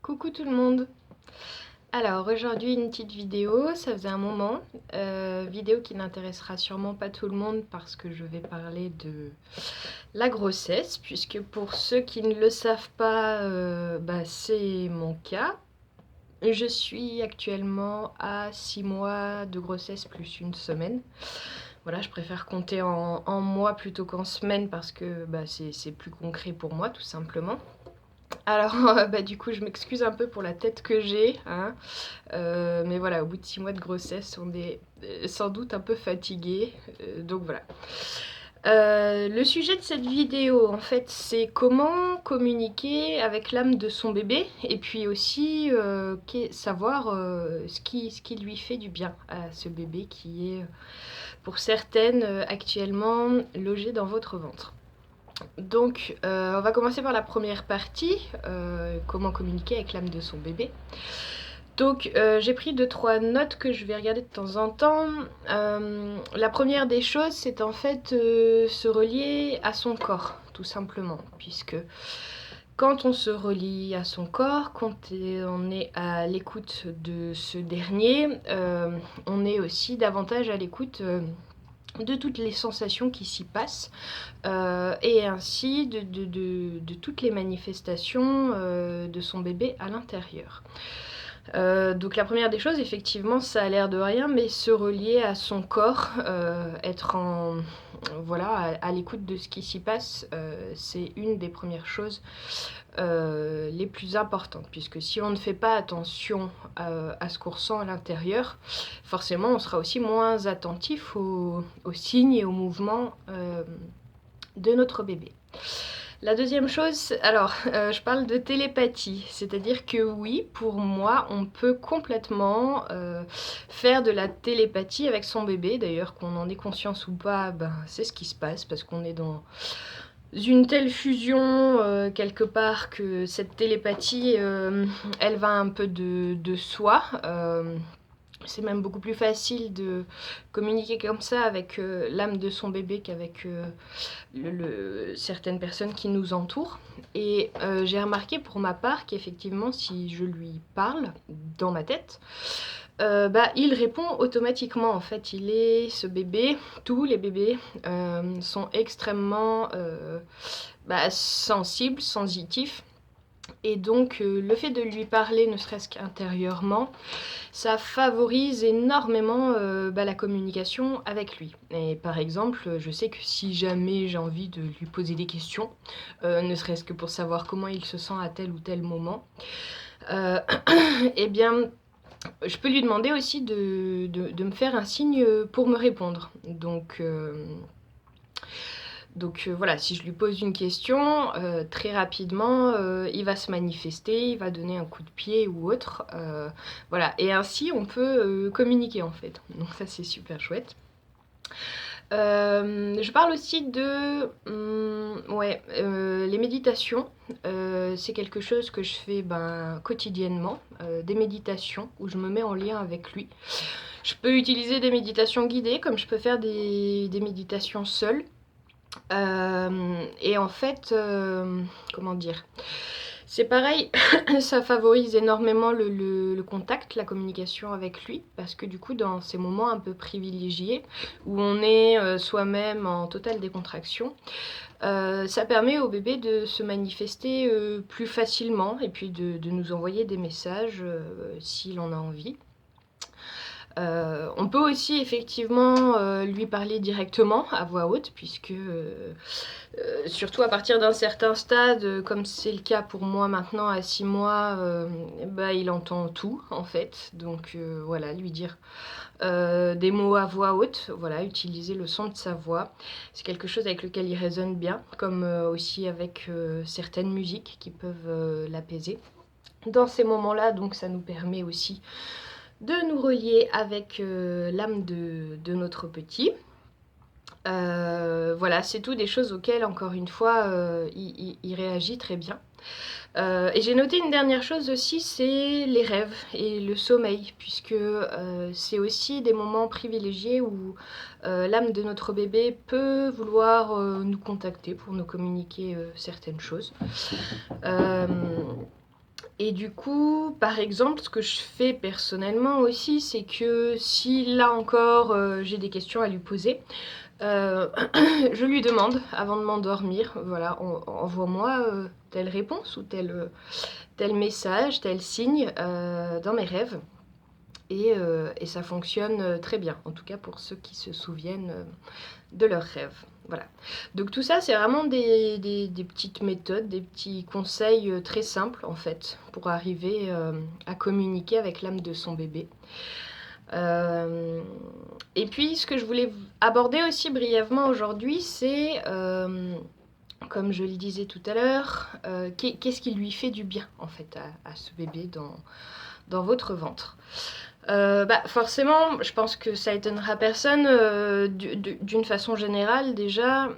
Coucou tout le monde. Alors aujourd'hui une petite vidéo, ça faisait un moment, vidéo qui n'intéressera sûrement pas tout le monde parce que je vais parler de la grossesse, puisque pour ceux qui ne le savent pas, c'est mon cas. Je suis actuellement à 6 mois de grossesse plus une semaine. Voilà, je préfère compter en mois plutôt qu'en semaines parce que c'est plus concret pour moi tout simplement. Alors, du coup, je m'excuse un peu pour la tête que j'ai, hein. Mais voilà, au bout de 6 mois de grossesse, on est sans doute un peu fatigué. Donc voilà. Le sujet de cette vidéo, en fait, c'est comment communiquer avec l'âme de son bébé et puis aussi savoir ce qui lui fait du bien à ce bébé qui est, pour certaines, actuellement logé dans votre ventre. Donc, on va commencer par la première partie, comment communiquer avec l'âme de son bébé. Donc, j'ai pris 2-3 notes que je vais regarder de temps en temps. La première des choses, c'est en fait se relier à son corps, tout simplement, puisque quand on se relie à son corps, quand on est à l'écoute de ce dernier, on est aussi davantage à l'écoute de toutes les sensations qui s'y passent et ainsi de toutes les manifestations de son bébé à l'intérieur. Donc la première des choses, effectivement, ça a l'air de rien, mais se relier à son corps, être à l'écoute de ce qui s'y passe, c'est une des premières choses les plus importantes, puisque si on ne fait pas attention à ce qu'on ressent à l'intérieur, forcément on sera aussi moins attentif aux signes et aux mouvements de notre bébé. La deuxième chose, alors je parle de télépathie, c'est-à-dire que oui, pour moi, on peut complètement faire de la télépathie avec son bébé. D'ailleurs, qu'on en ait conscience ou pas, c'est ce qui se passe parce qu'on est dans une telle fusion quelque part que cette télépathie, elle va un peu de soi. C'est même beaucoup plus facile de communiquer comme ça avec l'âme de son bébé qu'avec certaines personnes qui nous entourent. Et j'ai remarqué pour ma part qu'effectivement, si je lui parle dans ma tête, il répond automatiquement. En fait, ce bébé, tous les bébés sont extrêmement sensibles, sensitifs. Et donc le fait de lui parler, ne serait-ce qu'intérieurement, ça favorise énormément la communication avec lui. Et par exemple, je sais que si jamais j'ai envie de lui poser des questions, ne serait-ce que pour savoir comment il se sent à tel ou tel moment, eh bien, je peux lui demander aussi de me faire un signe pour me répondre. Donc voilà, si je lui pose une question, très rapidement, il va se manifester, il va donner un coup de pied ou autre. Voilà, et ainsi on peut communiquer en fait. Donc ça c'est super chouette. Je parle aussi de les méditations. C'est quelque chose que je fais quotidiennement, des méditations où je me mets en lien avec lui. Je peux utiliser des méditations guidées comme je peux faire des méditations seules. Et en fait, comment dire, c'est pareil, ça favorise énormément le contact, la communication avec lui, parce que du coup, dans ces moments un peu privilégiés, où on est soi-même en totale décontraction, ça permet au bébé de se manifester plus facilement, et puis de nous envoyer des messages s'il en a envie. On peut aussi effectivement lui parler directement à voix haute, puisque surtout à partir d'un certain stade, comme c'est le cas pour moi maintenant à 6 mois, il entend tout en fait. Donc voilà, lui dire des mots à voix haute, voilà, utiliser le son de sa voix. C'est quelque chose avec lequel il résonne bien, comme aussi avec certaines musiques qui peuvent l'apaiser. Dans ces moments-là, donc ça nous permet aussi de nous relier avec l'âme de notre petit. Voilà, c'est tout des choses auxquelles, encore une fois, il réagit très bien. Et j'ai noté une dernière chose aussi, c'est les rêves et le sommeil, puisque c'est aussi des moments privilégiés où l'âme de notre bébé peut vouloir nous contacter pour nous communiquer certaines choses. Et du coup, par exemple, ce que je fais personnellement aussi, c'est que si là encore j'ai des questions à lui poser, je lui demande avant de m'endormir, voilà, envoie-moi telle réponse ou tel message, tel signe dans mes rêves. Et ça fonctionne très bien, en tout cas pour ceux qui se souviennent de leurs rêves. Voilà. Donc tout ça, c'est vraiment des petites méthodes, des petits conseils très simples en fait, pour arriver à communiquer avec l'âme de son bébé. Et puis ce que je voulais aborder aussi brièvement aujourd'hui, c'est, comme je le disais tout à l'heure, qu'est-ce qui lui fait du bien en fait à ce bébé dans votre ventre. Forcément, je pense que ça étonnera personne. D'une façon générale, déjà,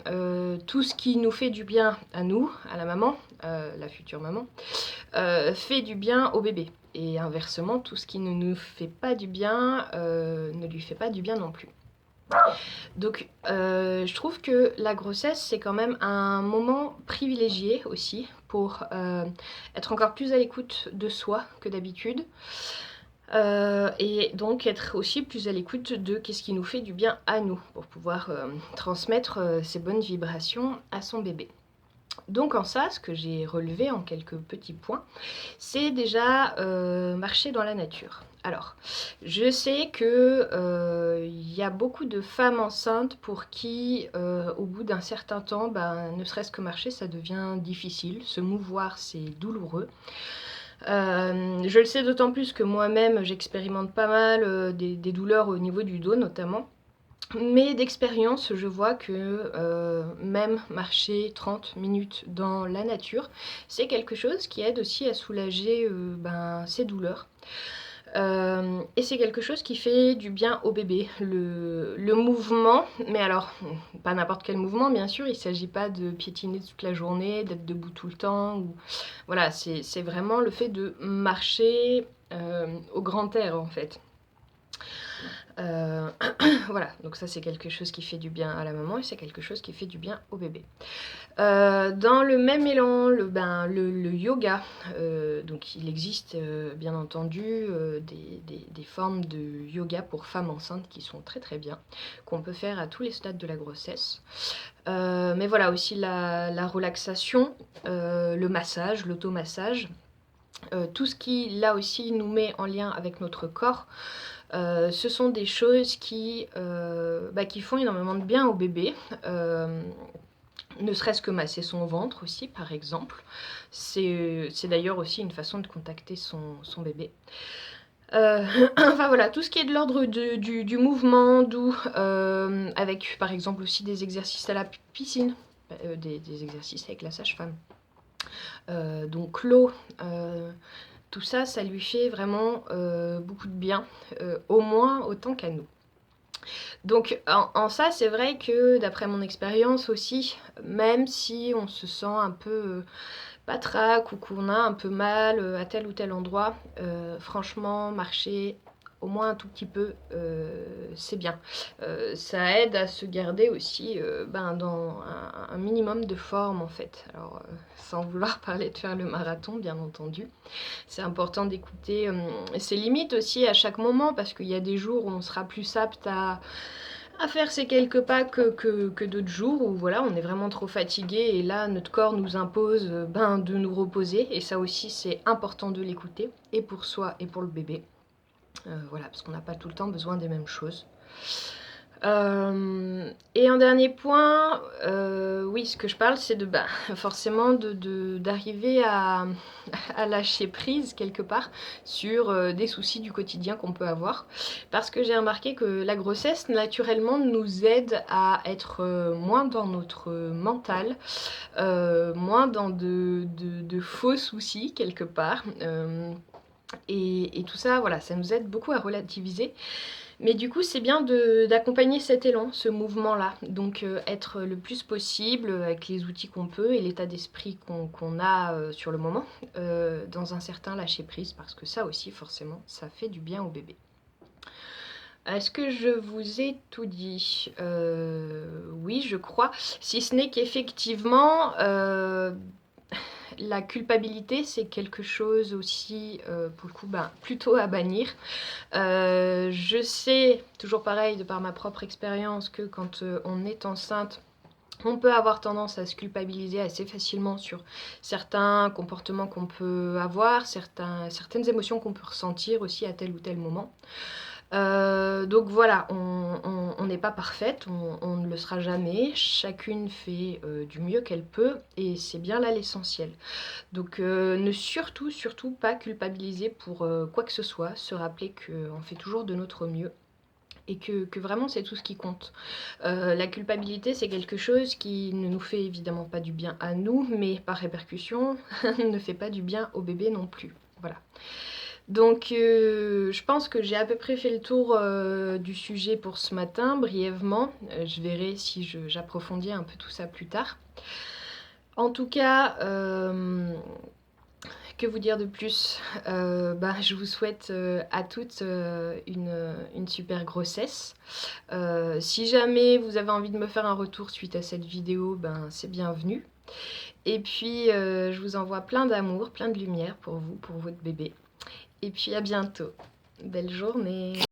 tout ce qui nous fait du bien à nous, à la maman, la future maman, fait du bien au bébé. Et inversement, tout ce qui ne nous fait pas du bien ne lui fait pas du bien non plus. Donc, je trouve que la grossesse, c'est quand même un moment privilégié aussi pour être encore plus à l'écoute de soi que d'habitude. Et donc être aussi plus à l'écoute de qu'est-ce qui nous fait du bien à nous pour pouvoir transmettre ces bonnes vibrations à son bébé. Donc en ça, ce que j'ai relevé en quelques petits points, c'est déjà marcher dans la nature. Alors, je sais que y a beaucoup de femmes enceintes pour qui, au bout d'un certain temps, ne serait-ce que marcher, ça devient difficile. Se mouvoir, c'est douloureux. Je le sais d'autant plus que moi-même j'expérimente pas mal des douleurs au niveau du dos notamment. Mais d'expérience, je vois que même marcher 30 minutes dans la nature, c'est quelque chose qui aide aussi à soulager ces douleurs. Et c'est quelque chose qui fait du bien au bébé. Le mouvement, mais alors, pas n'importe quel mouvement bien sûr, il ne s'agit pas de piétiner toute la journée, d'être debout tout le temps. Voilà, c'est vraiment le fait de marcher au grand air en fait. Voilà, donc ça c'est quelque chose qui fait du bien à la maman et c'est quelque chose qui fait du bien au bébé. Dans le même élan, le yoga, donc il existe bien entendu des formes de yoga pour femmes enceintes qui sont très très bien, qu'on peut faire à tous les stades de la grossesse. Mais voilà, aussi la relaxation, le massage, l'automassage, tout ce qui là aussi nous met en lien avec notre corps. Ce sont des choses qui font énormément de bien au bébé. Ne serait-ce que masser son ventre aussi, par exemple. C'est d'ailleurs aussi une façon de contacter son bébé. Enfin voilà, tout ce qui est de l'ordre du mouvement doux, avec par exemple aussi des exercices à la piscine, des exercices avec la sage-femme. Donc l'eau, tout ça, ça lui fait vraiment beaucoup de bien, au moins autant qu'à nous. Donc en ça, c'est vrai que d'après mon expérience aussi, même si on se sent un peu patraque ou qu'on a un peu mal à tel ou tel endroit, franchement, marcher au moins un tout petit peu, c'est bien. Ça aide à se garder aussi dans un minimum de forme en fait. Alors sans vouloir parler de faire le marathon, bien entendu. C'est important d'écouter ses limites aussi à chaque moment parce qu'il y a des jours où on sera plus apte à faire ces quelques pas que d'autres jours où voilà, on est vraiment trop fatigué et là notre corps nous impose de nous reposer et ça aussi c'est important de l'écouter et pour soi et pour le bébé. Voilà, parce qu'on n'a pas tout le temps besoin des mêmes choses. Et un dernier point, oui, ce que je parle, c'est forcément d'arriver à lâcher prise quelque part sur des soucis du quotidien qu'on peut avoir. Parce que j'ai remarqué que la grossesse, naturellement, nous aide à être moins dans notre mental, moins dans de faux soucis quelque part. Et tout ça, voilà, ça nous aide beaucoup à relativiser. Mais du coup, c'est bien d'accompagner cet élan, ce mouvement-là. Donc, être le plus possible avec les outils qu'on peut et l'état d'esprit qu'on a sur le moment, dans un certain lâcher-prise, parce que ça aussi, forcément, ça fait du bien au bébé. Est-ce que je vous ai tout dit? Oui, je crois. Si ce n'est qu'effectivement, la culpabilité, c'est quelque chose aussi, pour le coup, plutôt à bannir. Je sais, toujours pareil, de par ma propre expérience, que quand on est enceinte, on peut avoir tendance à se culpabiliser assez facilement sur certains comportements qu'on peut avoir, certaines émotions qu'on peut ressentir aussi à tel ou tel moment. Donc voilà, on n'est pas parfaite, on ne le sera jamais. Chacune fait du mieux qu'elle peut et c'est bien là l'essentiel. Donc ne surtout pas culpabiliser pour quoi que ce soit, se rappeler qu'on fait toujours de notre mieux. Et que vraiment c'est tout ce qui compte. La culpabilité, c'est quelque chose qui ne nous fait évidemment pas du bien à nous, mais par répercussion ne fait pas du bien au bébé non plus. Voilà. Donc je pense que j'ai à peu près fait le tour du sujet pour ce matin, brièvement. Je verrai si j'approfondis un peu tout ça plus tard. En tout cas, que vous dire de plus? Je vous souhaite à toutes une super grossesse. Si jamais vous avez envie de me faire un retour suite à cette vidéo, c'est bienvenu. Et puis je vous envoie plein d'amour, plein de lumière pour vous, pour votre bébé. Et puis à bientôt. Belle journée.